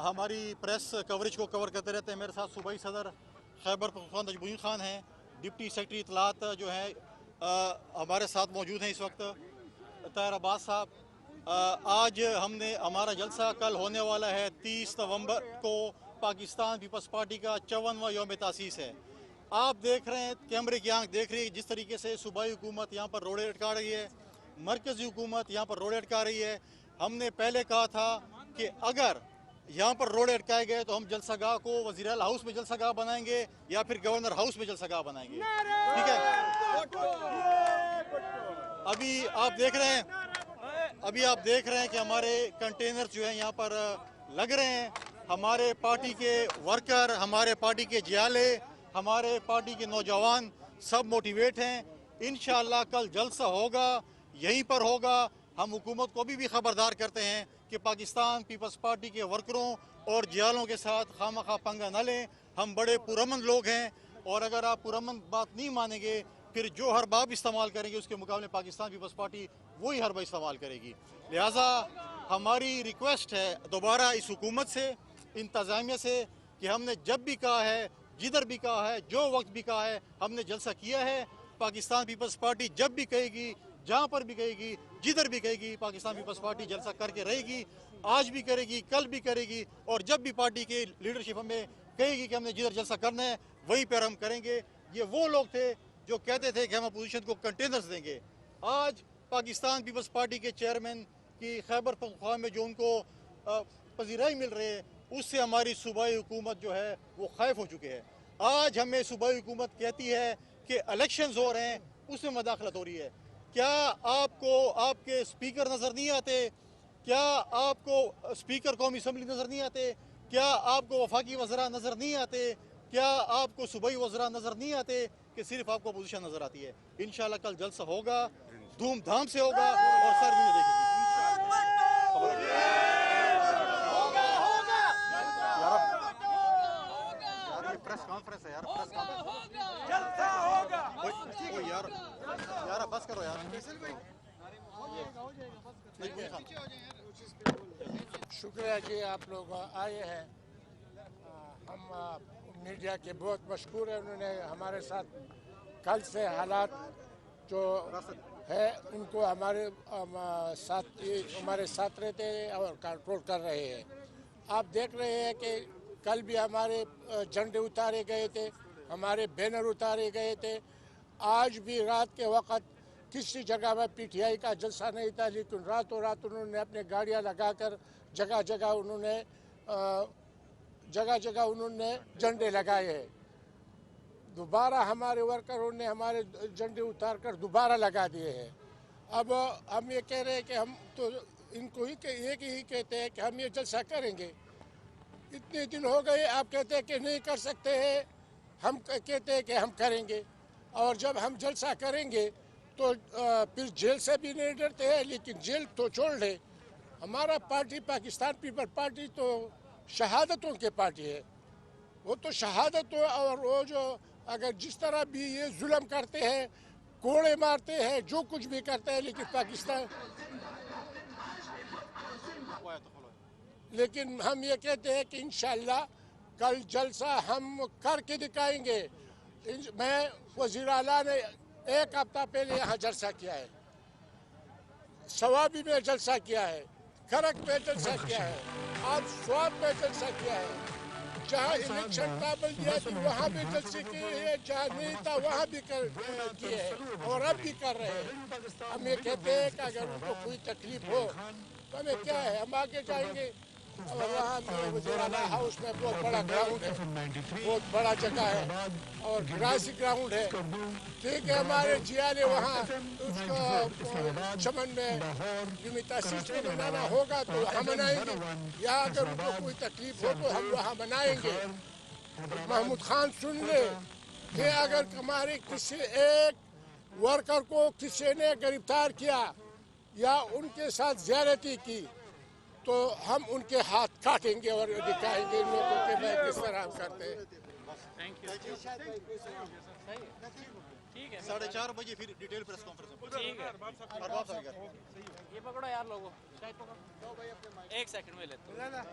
हमारी press coverage को cover करते रहते हैं। मेरे साथ सूबाई सदर खैबर पख्तूनख्वा नजमुद्दीन खान हैं, डिप्टी सेक्रेटरी इतलात जो हैं हमारे साथ मौजूद हैं इस वक्त, ताहिर अब्बास साहब। आज हमने हमारा जलसा कल होने वाला है 30 नवंबर को, पाकिस्तान पीपल्स पार्टी का 54वां यौम तासीस है। आप देख रहे हैं, कैमरे की आंख देख रही है जिस तरीके से सूबाई हुकूमत यहाँ पर रोड़े अटका रही है, मरकज़ी हुकूमत यहाँ पर रोड़े अटका रही है। हमने पहले कहा था कि अगर यहाँ पर रोड़े अटकाए गए तो हम जलसागाह को वज़ीर हाउस में जलसागाह बनाएंगे या फिर गवर्नर हाउस में जलसागाह बनाएंगे। ठीक है, अभी आप देख रहे हैं कि हमारे कंटेनर जो हैं यहाँ पर लग रहे हैं। हमारे पार्टी के वर्कर, हमारे पार्टी के जियाले, हमारे पार्टी के नौजवान सब मोटिवेट हैं। इंशाअल्लाह कल जलसा होगा, यहीं पर होगा। हम हुकूमत को भी खबरदार करते हैं कि पाकिस्तान पीपल्स पार्टी के वर्करों और जियालों के साथ खामखा पंगा न लें। हम बड़े पुरअमन लोग हैं और अगर आप पुरअमन बात नहीं मानेंगे फिर जो हरबा आप इस्तेमाल करेंगे उसके मुकाबले पाकिस्तान पीपल्स पार्टी वही हरबा इस्तेमाल करेगी। लिहाजा हमारी रिक्वेस्ट है दोबारा इस हुकूमत से, इंतज़ामिया से, कि हमने जब भी कहा है, जिधर भी कहा है, जो वक्त भी कहा है, हमने जलसा किया है। पाकिस्तान पीपल्स पार्टी जब भी कहेगी, जहाँ पर भी कहेगी, जिधर भी कहेगी, पाकिस्तान पीपल्स पार्टी जलसा करके रहेगी। आज भी करेगी, कल भी करेगी, और जब भी पार्टी की लीडरशिप हमें कहेगी कि हमने जिधर जलसा करना है वहीं पर हम करेंगे। ये वो लोग थे जो कहते थे कि हम अपोजिशन को कंटेनर्स देंगे। आज पाकिस्तान पीपल्स पार्टी के चेयरमैन की खैबर पख्तूनख्वा में जो उनको पजीराई मिल रही है, उससे हमारी सूबाई हुकूमत जो है वो खैफ हो चुके हैं। आज हमें सूबाई हुकूमत कहती है कि इलेक्शंस हो रहे हैं, उसमें मदाखलत हो रही है। क्या आपको आपके स्पीकर नज़र नहीं आते? क्या आपको स्पीकर कौमी असम्बली नज़र नहीं आते? क्या आपको वफाकी वज़रा नज़र नहीं आते? क्या आपको सूबाई वज़रा नज़र नहीं आते कि सिर्फ आपको अपोजिशन नज़र आती है? इंशाअल्लाह कल जलसा होगा, धूमधाम से होगा और सारी दुनिया देखेगी। प्रेस कॉन्फ्रेंस है यार, प्रेस कॉन्फ्रेंस जलसा होगा। यार बस करो यार। शुक्रिया जी, आप लोग आए हैं। हम मीडिया के बहुत मशहूर हैं, उन्होंने हमारे साथ कल से हालात जो है उनको हमारे साथ रहते हैं और कंट्रोल कर रहे हैं। आप देख रहे हैं कि कल भी हमारे झंडे उतारे गए थे, हमारे बैनर उतारे गए थे। आज भी रात के वक़्त किसी जगह में पीटीआई का जलसा नहीं था, लेकिन रातों रात उन्होंने अपने गाड़ियां लगाकर जगह जगह उन्होंने झंडे लगाए हैं। दोबारा हमारे वर्करों ने हमारे झंडे उतार कर दोबारा लगा दिए हैं। अब हम ये कह रहे हैं कि हम तो इनको ही कहते हैं कि हम ये जलसा करेंगे। इतने दिन हो गए, आप कहते हैं कि नहीं कर सकते हैं, हम कहते हैं कि हम करेंगे। और जब हम जलसा करेंगे तो फिर जेल से भी नहीं डरते हैं, लेकिन जेल तो छोड़ दे। हमारा पार्टी पाकिस्तान पीपल पार्टी तो शहादतों की पार्टी है, वो तो शहादत हो। और वो जो अगर जिस तरह भी ये जुल्म करते हैं, कोड़े मारते हैं, जो कुछ भी करते हैं, लेकिन हम ये कहते हैं कि इंशाअल्लाह कल जलसा हम करके दिखाएंगे। मैं वज़ीर आला ने एक हफ्ता पहले यहाँ जलसा किया है, सवाबी में जलसा किया है, खरक में जलसा किया है, आज स्वाब में जलसा किया है। जहाँ इलेक्शन काबल दिया थी वहाँ भी जलसे किए हैं, जहाँ नहीं था वहाँ भी किए हैं और अब भी कर रहे हैं। हम ये कहते हैं कि अगर उनको कोई तकलीफ हो तो हमें क्या है, हम आगे जाएंगे। और वहाँ वज़ीर-ए-आला हाउस में बहुत बड़ा ग्राउंड है, बहुत बड़ा जगह है और ग्रासी ग्राउंड है। ठीक है, हमारे जियाले वहाँ उसको चमन में तासीस में मनाना होगा तो हम मनाएंगे, या अगर उनको कोई तकलीफ हो तो हम वहाँ मनाएंगे। महमूद खान सुन ले कि अगर हमारे किसी एक वर्कर को किसी ने गिरफ्तार किया या उनके साथ ज़्यादती की तो हम उनके हाथ काटेंगे और दिखाएंगे इन लोगों के मैं किस तरह हम करते हैं। 4:30 बजे फिर डिटेल प्रेस कॉन्फ्रेंस। ठीक है, ये पकड़ो यार लोगों, शायद पकड़ो, एक सेकंड में लेते हैं।